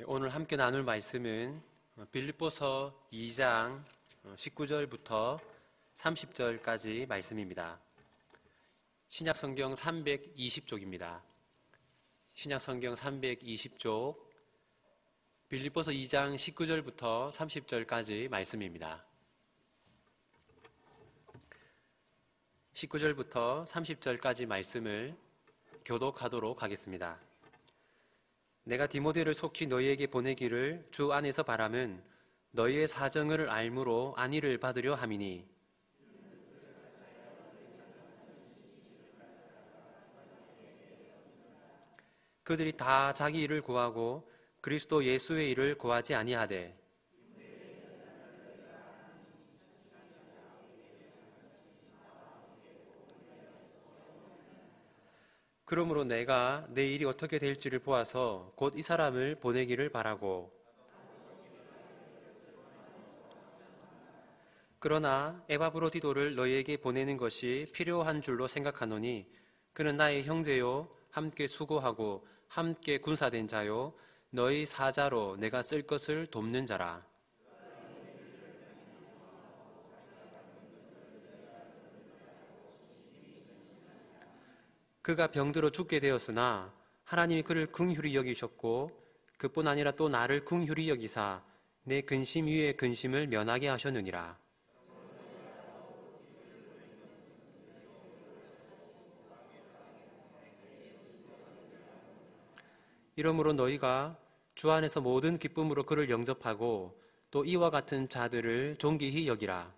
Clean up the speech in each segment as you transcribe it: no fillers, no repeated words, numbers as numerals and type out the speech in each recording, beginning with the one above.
오늘 함께 나눌 말씀은 빌립보서 2장 19절부터 30절까지 말씀입니다. 신약성경 320쪽입니다. 신약성경 320쪽 빌립보서 2장 19절부터 30절까지 말씀입니다. 19절부터 30절까지 말씀을 교독하도록 하겠습니다. 내가 디모데를 속히 너희에게 보내기를 주 안에서 바람은 너희의 사정을 알므로 안위를 받으려 함이니 그들이 다 자기 일을 구하고 그리스도 예수의 일을 구하지 아니하되 그러므로 내가 내 일이 어떻게 될지를 보아서 곧 이 사람을 보내기를 바라고 그러나 에바브로디도를 너희에게 보내는 것이 필요한 줄로 생각하노니 그는 나의 형제요 함께 수고하고 함께 군사된 자요 너희 사자로 내가 쓸 것을 돕는 자라. 그가 병들어 죽게 되었으나 하나님이 그를 긍휼히 여기셨고 그뿐 아니라 또 나를 긍휼히 여기사 내 근심 위에 근심을 면하게 하셨느니라. 이러므로 너희가 주 안에서 모든 기쁨으로 그를 영접하고 또 이와 같은 자들을 존귀히 여기라.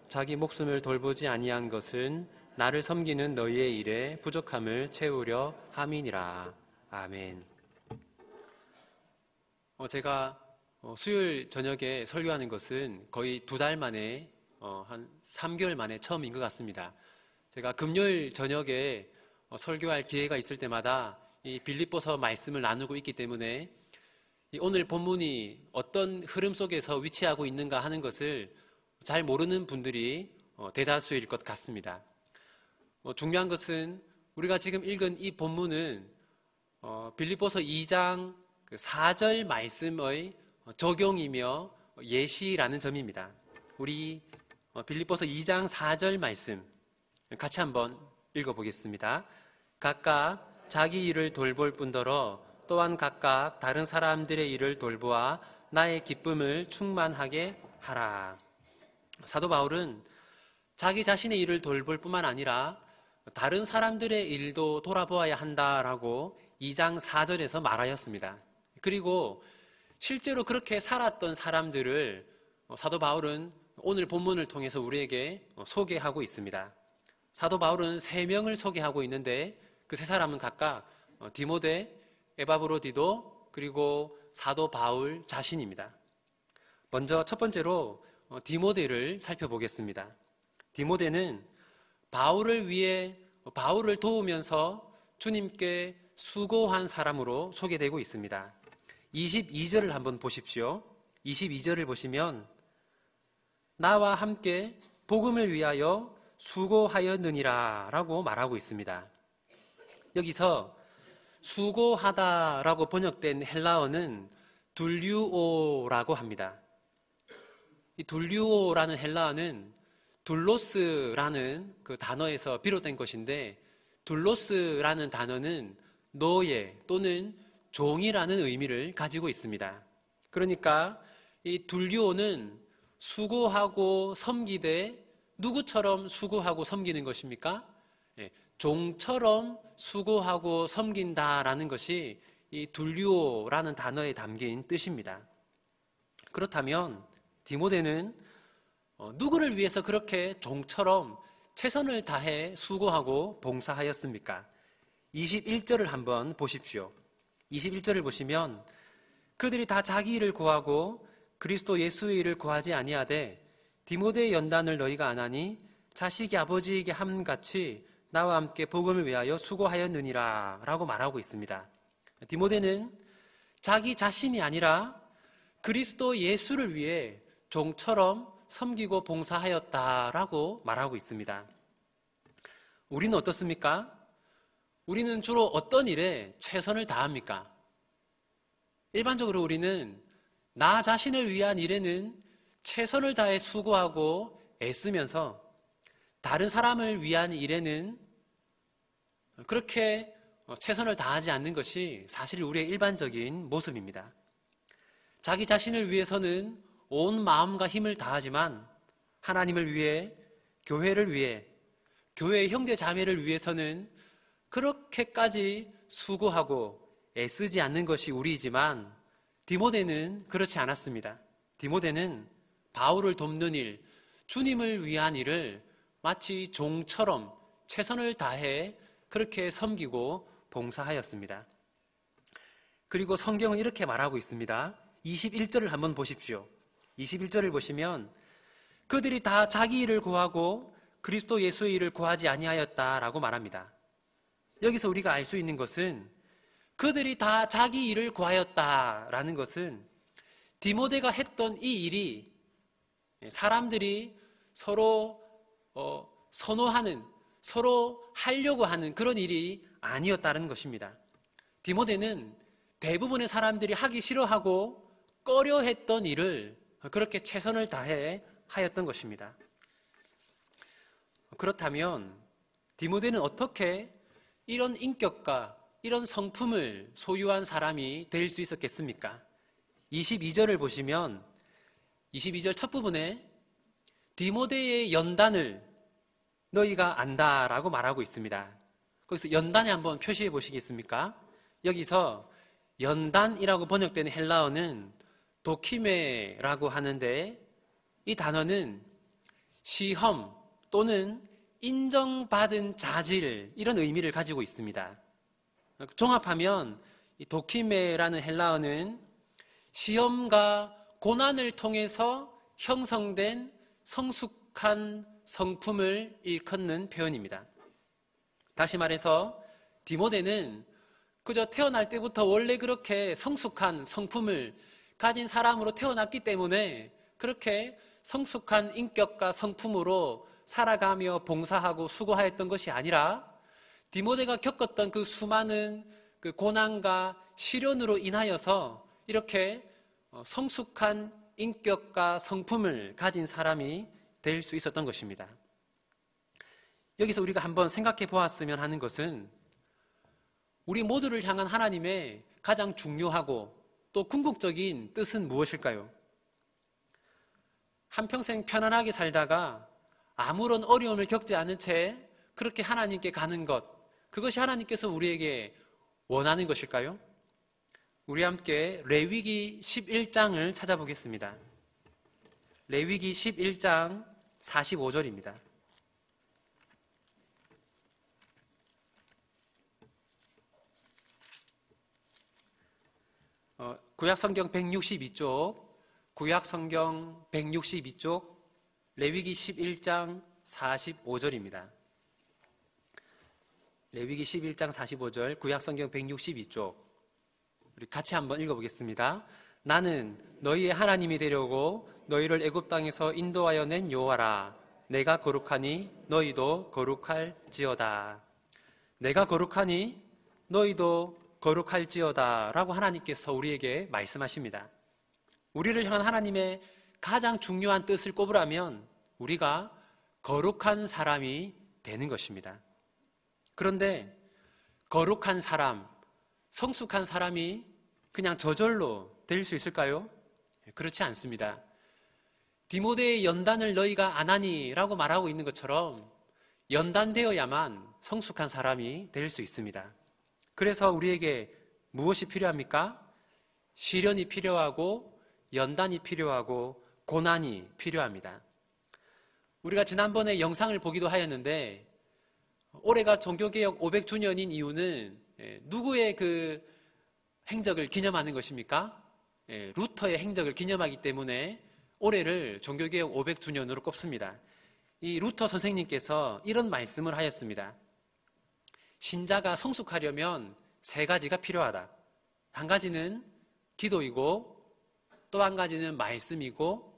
자기 목숨을 돌보지 아니한 것은 나를 섬기는 너희의 일에 부족함을 채우려 함이니라. 아멘. 제가 수요일 저녁에 설교하는 것은 거의 2달 만에 한 3개월 만에 처음인 것 같습니다. 제가 금요일 저녁에 설교할 기회가 있을 때마다 이 빌립보서 말씀을 나누고 있기 때문에 오늘 본문이 어떤 흐름 속에서 위치하고 있는가 하는 것을 잘 모르는 분들이 대다수일 것 같습니다. 중요한 것은 우리가 지금 읽은 이 본문은 빌립보서 2장 4절 말씀의 적용이며 예시라는 점입니다. 우리 빌립보서 2장 4절 말씀 같이 한번 읽어보겠습니다. 각각 자기 일을 돌볼 뿐더러 또한 각각 다른 사람들의 일을 돌보아 나의 기쁨을 충만하게 하라. 사도 바울은 자기 자신의 일을 돌볼 뿐만 아니라 다른 사람들의 일도 돌아보아야 한다라고 2장 4절에서 말하였습니다. 그리고 실제로 그렇게 살았던 사람들을 사도 바울은 오늘 본문을 통해서 우리에게 소개하고 있습니다. 사도 바울은 3명을 소개하고 있는데 그 3사람은 각각 디모데, 에바브로디도 그리고 사도 바울 자신입니다. 먼저 첫 번째로 디모데를 살펴보겠습니다. 디모데는 바울을 위해 바울을 도우면서 주님께 수고한 사람으로 소개되고 있습니다. 22절을 한번 보십시오. 22절을 보시면 나와 함께 복음을 위하여 수고하였느니라 라고 말하고 있습니다. 여기서 수고하다 라고 번역된 헬라어는 둘류오라고 합니다. 이 둘류오라는 헬라어는 둘로스라는 그 단어에서 비롯된 것인데 둘로스라는 단어는 노예 또는 종이라는 의미를 가지고 있습니다. 그러니까 이 둘류오는 수고하고 섬기되 누구처럼 수고하고 섬기는 것입니까? 종처럼 수고하고 섬긴다라는 것이 이 둘류오라는 단어에 담긴 뜻입니다. 그렇다면 디모데는 누구를 위해서 그렇게 종처럼 최선을 다해 수고하고 봉사하였습니까? 21절을 한번 보십시오. 21절을 보시면 그들이 다 자기 일을 구하고 그리스도 예수의 일을 구하지 아니하되 디모데의 연단을 너희가 안하니 자식이 아버지에게 함같이 나와 함께 복음을 위하여 수고하였느니라 라고 말하고 있습니다. 디모데는 자기 자신이 아니라 그리스도 예수를 위해 종처럼 섬기고 봉사하였다라고 말하고 있습니다. 우리는 어떻습니까? 우리는 주로 어떤 일에 최선을 다합니까? 일반적으로 우리는 나 자신을 위한 일에는 최선을 다해 수고하고 애쓰면서 다른 사람을 위한 일에는 그렇게 최선을 다하지 않는 것이 사실 우리의 일반적인 모습입니다. 자기 자신을 위해서는 온 마음과 힘을 다하지만 하나님을 위해, 교회를 위해, 교회의 형제 자매를 위해서는 그렇게까지 수고하고 애쓰지 않는 것이 우리이지만 디모데는 그렇지 않았습니다. 디모데는 바울을 돕는 일, 주님을 위한 일을 마치 종처럼 최선을 다해 그렇게 섬기고 봉사하였습니다. 그리고 성경은 이렇게 말하고 있습니다. 21절을 한번 보십시오. 21절을 보시면 그들이 다 자기 일을 구하고 그리스도 예수의 일을 구하지 아니하였다라고 말합니다. 여기서 우리가 알 수 있는 것은 그들이 다 자기 일을 구하였다라는 것은 디모데가 했던 이 일이 사람들이 서로 선호하는, 서로 하려고 하는 그런 일이 아니었다는 것입니다. 디모데는 대부분의 사람들이 하기 싫어하고 꺼려했던 일을 그렇게 최선을 다해 하였던 것입니다. 그렇다면 디모데는 어떻게 이런 인격과 이런 성품을 소유한 사람이 될 수 있었겠습니까? 22절을 보시면 22절 첫 부분에 디모데의 연단을 너희가 안다라고 말하고 있습니다. 거기서 연단에 한번 표시해 보시겠습니까? 여기서 연단이라고 번역되는 헬라어는 도키메라고 하는데 이 단어는 시험 또는 인정받은 자질 이런 의미를 가지고 있습니다. 종합하면 이 도키메라는 헬라어는 시험과 고난을 통해서 형성된 성숙한 성품을 일컫는 표현입니다. 다시 말해서 디모데는 그저 태어날 때부터 원래 그렇게 성숙한 성품을 가진 사람으로 태어났기 때문에 그렇게 성숙한 인격과 성품으로 살아가며 봉사하고 수고하였던 것이 아니라 디모데가 겪었던 그 수많은 그 고난과 시련으로 인하여서 이렇게 성숙한 인격과 성품을 가진 사람이 될 수 있었던 것입니다. 여기서 우리가 한번 생각해 보았으면 하는 것은 우리 모두를 향한 하나님의 가장 중요하고 또 궁극적인 뜻은 무엇일까요? 한평생 편안하게 살다가 아무런 어려움을 겪지 않은 채 그렇게 하나님께 가는 것, 그것이 하나님께서 우리에게 원하는 것일까요? 우리 함께 레위기 11장을 찾아보겠습니다. 레위기 11장 45절입니다. 구약성경 162쪽 레위기 11장 45절입니다. 레위기 11장 45절 구약성경 162쪽 우리 같이 한번 읽어보겠습니다. 나는 너희의 하나님이 되려고 너희를 애굽 땅에서 인도하여 낸 여호와라. 내가 거룩하니 너희도 거룩할지어다. 내가 거룩하니 너희도 거룩할지어다 라고 하나님께서 우리에게 말씀하십니다. 우리를 향한 하나님의 가장 중요한 뜻을 꼽으라면 우리가 거룩한 사람이 되는 것입니다. 그런데 거룩한 사람, 성숙한 사람이 그냥 저절로 될 수 있을까요? 그렇지 않습니다. 디모데의 연단을 너희가 안 하니 라고 말하고 있는 것처럼 연단되어야만 성숙한 사람이 될 수 있습니다. 그래서 우리에게 무엇이 필요합니까? 시련이 필요하고 연단이 필요하고 고난이 필요합니다. 우리가 지난번에 영상을 보기도 하였는데 올해가 종교개혁 500주년인 이유는 누구의 그 행적을 기념하는 것입니까? 루터의 행적을 기념하기 때문에 올해를 종교개혁 500주년으로 꼽습니다. 이 루터 선생님께서 이런 말씀을 하였습니다. 신자가 성숙하려면 세 가지가 필요하다. 한 가지는 기도이고 또 한 가지는 말씀이고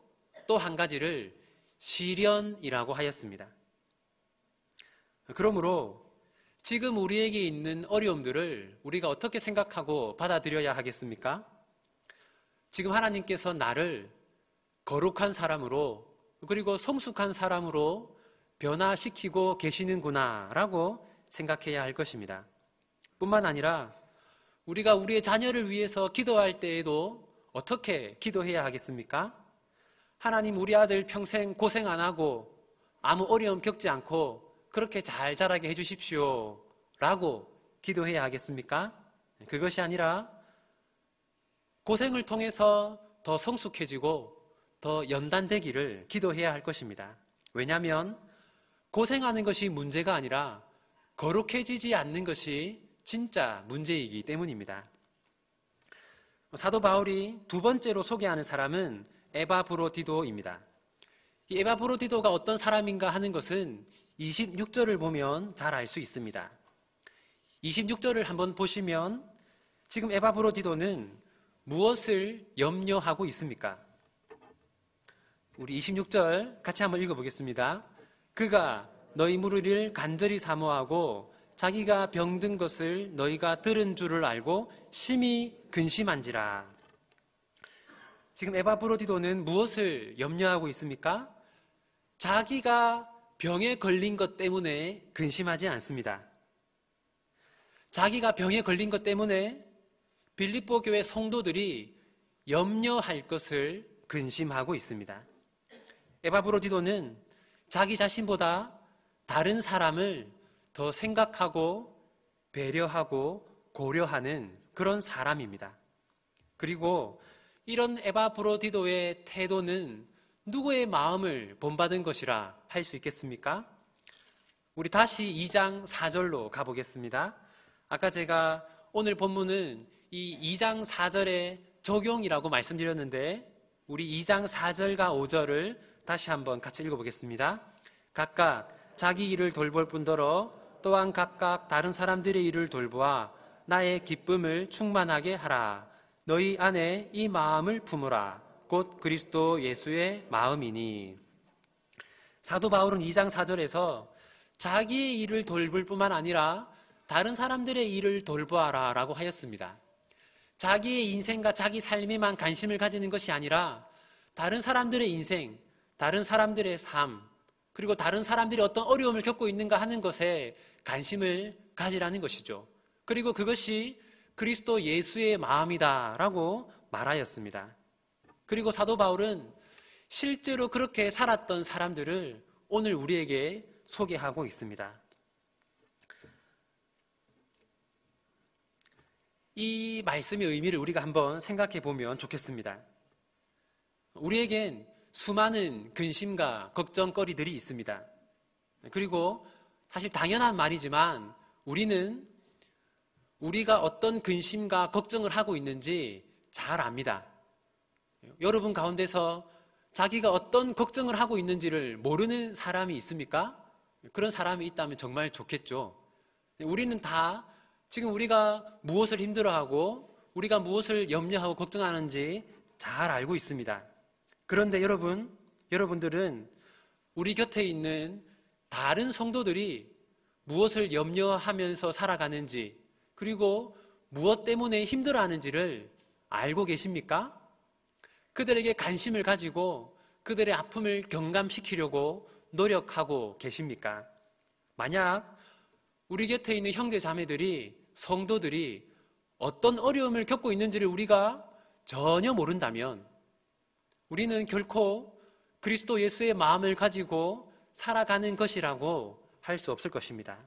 또 한 가지를 시련이라고 하였습니다. 그러므로 지금 우리에게 있는 어려움들을 우리가 어떻게 생각하고 받아들여야 하겠습니까? 지금 하나님께서 나를 거룩한 사람으로 그리고 성숙한 사람으로 변화시키고 계시는구나 라고 생각해야 할 것입니다. 뿐만 아니라 우리가 우리의 자녀를 위해서 기도할 때에도 어떻게 기도해야 하겠습니까? 하나님, 우리 아들 평생 고생 안 하고 아무 어려움 겪지 않고 그렇게 잘 자라게 해주십시오 라고 기도해야 하겠습니까? 그것이 아니라 고생을 통해서 더 성숙해지고 더 연단되기를 기도해야 할 것입니다. 왜냐하면 고생하는 것이 문제가 아니라 거룩해지지 않는 것이 진짜 문제이기 때문입니다. 사도 바울이 두 번째로 소개하는 사람은 에바브로디도입니다. 이 에바브로디도가 어떤 사람인가 하는 것은 26절을 보면 잘 알 수 있습니다. 26절을 한번 보시면 지금 에바브로디도는 무엇을 염려하고 있습니까? 우리 26절 같이 한번 읽어보겠습니다. 그가 너희 무리를 간절히 사모하고 자기가 병든 것을 너희가 들은 줄을 알고 심히 근심한지라. 지금 에바브로디도는 무엇을 염려하고 있습니까? 자기가 병에 걸린 것 때문에 근심하지 않습니다. 자기가 병에 걸린 것 때문에 빌립보 교회 성도들이 염려할 것을 근심하고 있습니다. 에바브로디도는 자기 자신보다 다른 사람을 더 생각하고 배려하고 고려하는 그런 사람입니다. 그리고 이런 에바브로디도의 태도는 누구의 마음을 본받은 것이라 할 수 있겠습니까? 우리 다시 2장 4절로 가보겠습니다. 아까 제가 오늘 본문은 이 2장 4절의 적용이라고 말씀드렸는데 우리 2장 4절과 5절을 다시 한번 같이 읽어보겠습니다. 각각 자기 일을 돌볼 뿐더러 또한 각각 다른 사람들의 일을 돌보아 나의 기쁨을 충만하게 하라. 너희 안에 이 마음을 품으라. 곧 그리스도 예수의 마음이니. 사도 바울은 2장 4절에서 자기의 일을 돌볼 뿐만 아니라 다른 사람들의 일을 돌보아라 라고 하였습니다. 자기의 인생과 자기 삶에만 관심을 가지는 것이 아니라 다른 사람들의 인생, 다른 사람들의 삶, 그리고 다른 사람들이 어떤 어려움을 겪고 있는가 하는 것에 관심을 가지라는 것이죠. 그리고 그것이 그리스도 예수의 마음이다라고 말하였습니다. 그리고 사도 바울은 실제로 그렇게 살았던 사람들을 오늘 우리에게 소개하고 있습니다. 이 말씀의 의미를 우리가 한번 생각해 보면 좋겠습니다. 우리에겐 수많은 근심과 걱정거리들이 있습니다. 그리고 사실 당연한 말이지만 우리는 우리가 어떤 근심과 걱정을 하고 있는지 잘 압니다. 여러분 가운데서 자기가 어떤 걱정을 하고 있는지를 모르는 사람이 있습니까? 그런 사람이 있다면 정말 좋겠죠. 우리는 다 지금 우리가 무엇을 힘들어하고 우리가 무엇을 염려하고 걱정하는지 잘 알고 있습니다. 그런데 여러분들은 우리 곁에 있는 다른 성도들이 무엇을 염려하면서 살아가는지 그리고 무엇 때문에 힘들어하는지를 알고 계십니까? 그들에게 관심을 가지고 그들의 아픔을 경감시키려고 노력하고 계십니까? 만약 우리 곁에 있는 형제 자매들이 성도들이 어떤 어려움을 겪고 있는지를 우리가 전혀 모른다면 우리는 결코 그리스도 예수의 마음을 가지고 살아가는 것이라고 할 수 없을 것입니다.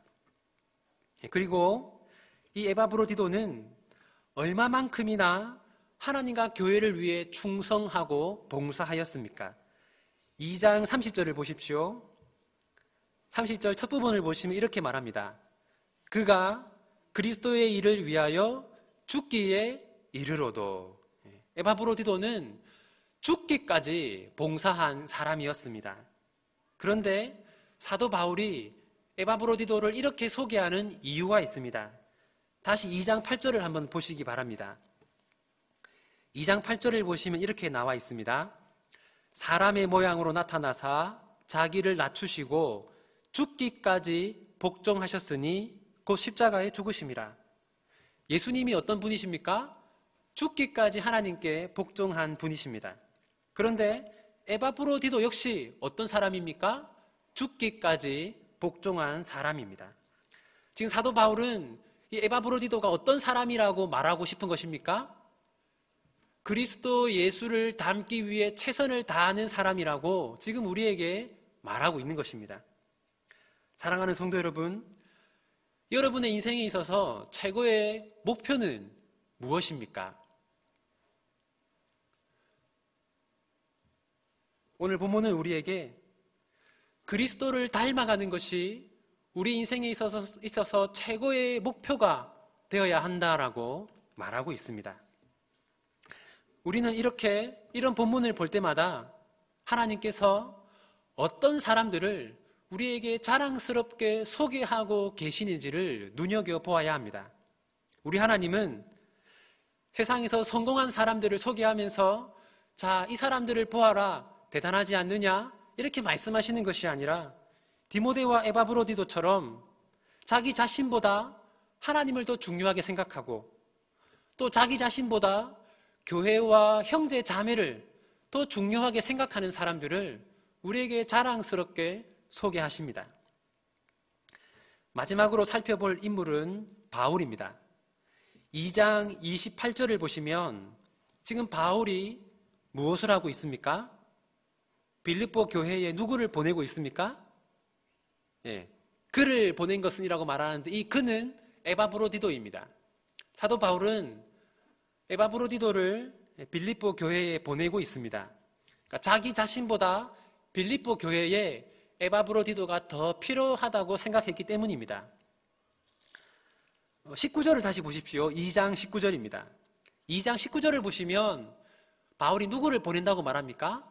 그리고 이 에바브로디도는 얼마만큼이나 하나님과 교회를 위해 충성하고 봉사하였습니까? 2장 30절을 보십시오. 30절 첫 부분을 보시면 이렇게 말합니다. 그가 그리스도의 일을 위하여 죽기에 이르러도. 에바브로디도는 죽기까지 봉사한 사람이었습니다. 그런데 사도 바울이 에바브로디도를 이렇게 소개하는 이유가 있습니다. 다시 2장 8절을 한번 보시기 바랍니다. 2장 8절을 보시면 이렇게 나와 있습니다. 사람의 모양으로 나타나사 자기를 낮추시고 죽기까지 복종하셨으니 곧 십자가에 죽으심이라. 예수님이 어떤 분이십니까? 죽기까지 하나님께 복종한 분이십니다. 그런데 에바브로디도 역시 어떤 사람입니까? 죽기까지 복종한 사람입니다. 지금 사도 바울은 이 에바브로디도가 어떤 사람이라고 말하고 싶은 것입니까? 그리스도 예수를 닮기 위해 최선을 다하는 사람이라고 지금 우리에게 말하고 있는 것입니다. 사랑하는 성도 여러분, 여러분의 인생에 있어서 최고의 목표는 무엇입니까? 오늘 본문은 우리에게 그리스도를 닮아가는 것이 우리 인생에 있어서 최고의 목표가 되어야 한다라고 말하고 있습니다. 우리는 이런 본문을 볼 때마다 하나님께서 어떤 사람들을 우리에게 자랑스럽게 소개하고 계시는지를 눈여겨보아야 합니다. 우리 하나님은 세상에서 성공한 사람들을 소개하면서 자, 이 사람들을 보아라, 대단하지 않느냐? 이렇게 말씀하시는 것이 아니라 디모데와 에바브로디도처럼 자기 자신보다 하나님을 더 중요하게 생각하고 또 자기 자신보다 교회와 형제 자매를 더 중요하게 생각하는 사람들을 우리에게 자랑스럽게 소개하십니다. 마지막으로 살펴볼 인물은 바울입니다. 2장 28절을 보시면 지금 바울이 무엇을 하고 있습니까? 빌립보 교회에 누구를 보내고 있습니까? 그를 보낸 것은이라고 말하는데 이 그는 에바브로디도입니다. 사도 바울은 에바브로디도를 빌립보 교회에 보내고 있습니다. 그러니까 자기 자신보다 빌립보 교회에 에바브로디도가 더 필요하다고 생각했기 때문입니다. 19절을 다시 보십시오. 2장 19절입니다. 2장 19절을 보시면 바울이 누구를 보낸다고 말합니까?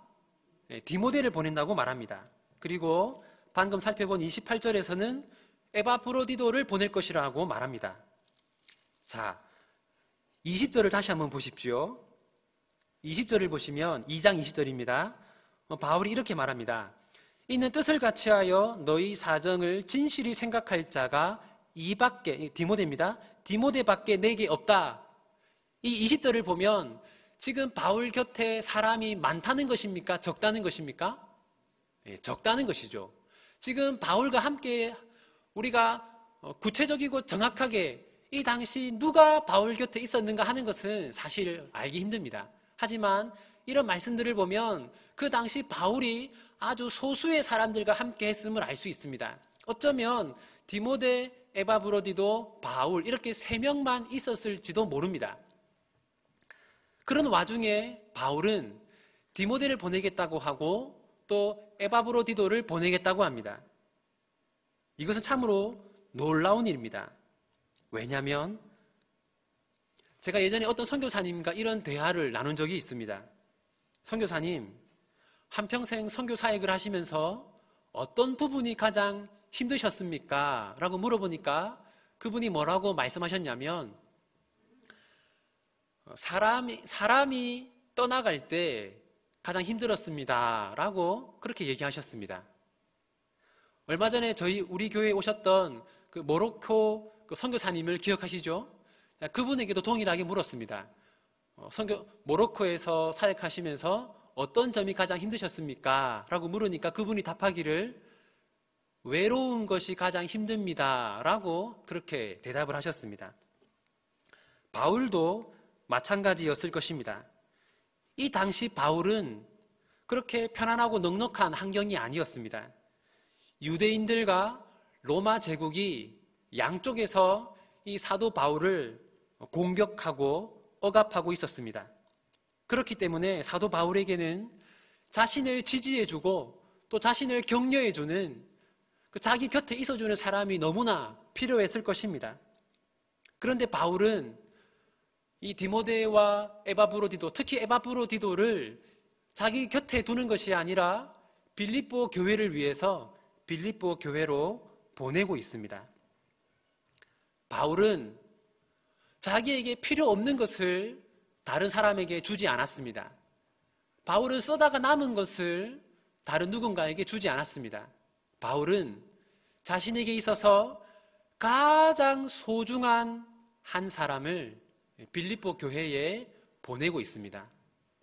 디모데를 보낸다고 말합니다. 그리고 방금 살펴본 28절에서는 에바브로디도를 보낼 것이라고 말합니다. 자, 20절을 다시 한번 보십시오. 20절을 보시면 2장 20절입니다. 바울이 이렇게 말합니다. 이는 뜻을 같이하여 너희 사정을 진실히 생각할 자가 이밖에, 디모데입니다. 디모데밖에 내게 없다. 이 20절을 보면 지금 바울 곁에 사람이 많다는 것입니까? 적다는 것입니까? 적다는 것이죠. 지금 바울과 함께 우리가 구체적이고 정확하게 이 당시 누가 바울 곁에 있었는가 하는 것은 사실 알기 힘듭니다. 하지만 이런 말씀들을 보면 그 당시 바울이 아주 소수의 사람들과 함께 했음을 알 수 있습니다. 어쩌면 디모데, 에바브로디도, 바울 이렇게 3명만 있었을지도 모릅니다. 그런 와중에 바울은 디모데를 보내겠다고 하고 또 에바브로디도를 보내겠다고 합니다. 이것은 참으로 놀라운 일입니다. 왜냐하면 제가 예전에 어떤 선교사님과 이런 대화를 나눈 적이 있습니다. 선교사님, 한평생 선교 사역을 하시면서 어떤 부분이 가장 힘드셨습니까? 라고 물어보니까 그분이 뭐라고 말씀하셨냐면 사람이 떠나갈 때 가장 힘들었습니다. 라고 그렇게 얘기하셨습니다. 얼마 전에 우리 교회에 오셨던 그 모로코 그 선교사님을 기억하시죠? 그분에게도 동일하게 물었습니다. 모로코에서 사역하시면서 어떤 점이 가장 힘드셨습니까? 라고 물으니까 그분이 답하기를 외로운 것이 가장 힘듭니다. 라고 그렇게 대답을 하셨습니다. 바울도 마찬가지였을 것입니다. 이 당시 바울은 그렇게 편안하고 넉넉한 환경이 아니었습니다. 유대인들과 로마 제국이 양쪽에서 이 사도 바울을 공격하고 억압하고 있었습니다. 그렇기 때문에 사도 바울에게는 자신을 지지해주고 또 자신을 격려해주는 그 자기 곁에 있어주는 사람이 너무나 필요했을 것입니다. 그런데 바울은 이 디모데와 에바브로디도, 특히 에바브로디도를 자기 곁에 두는 것이 아니라 빌립보 교회를 위해서 빌립보 교회로 보내고 있습니다. 바울은 자기에게 필요 없는 것을 다른 사람에게 주지 않았습니다. 바울은 쓰다가 남은 것을 다른 누군가에게 주지 않았습니다. 바울은 자신에게 있어서 가장 소중한 한 사람을 빌립보 교회에 보내고 있습니다.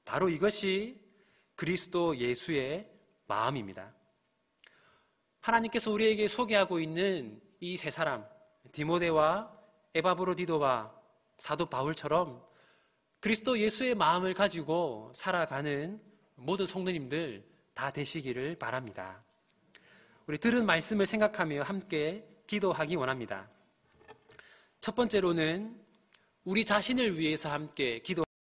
바로 이것이 그리스도 예수의 마음입니다. 하나님께서 우리에게 소개하고 있는 이 세 사람, 디모데와 에바브로디도와 사도 바울처럼 그리스도 예수의 마음을 가지고 살아가는 모든 성도님들 다 되시기를 바랍니다. 우리 들은 말씀을 생각하며 함께 기도하기 원합니다. 첫 번째로는 우리 자신을 위해서 함께 기도하기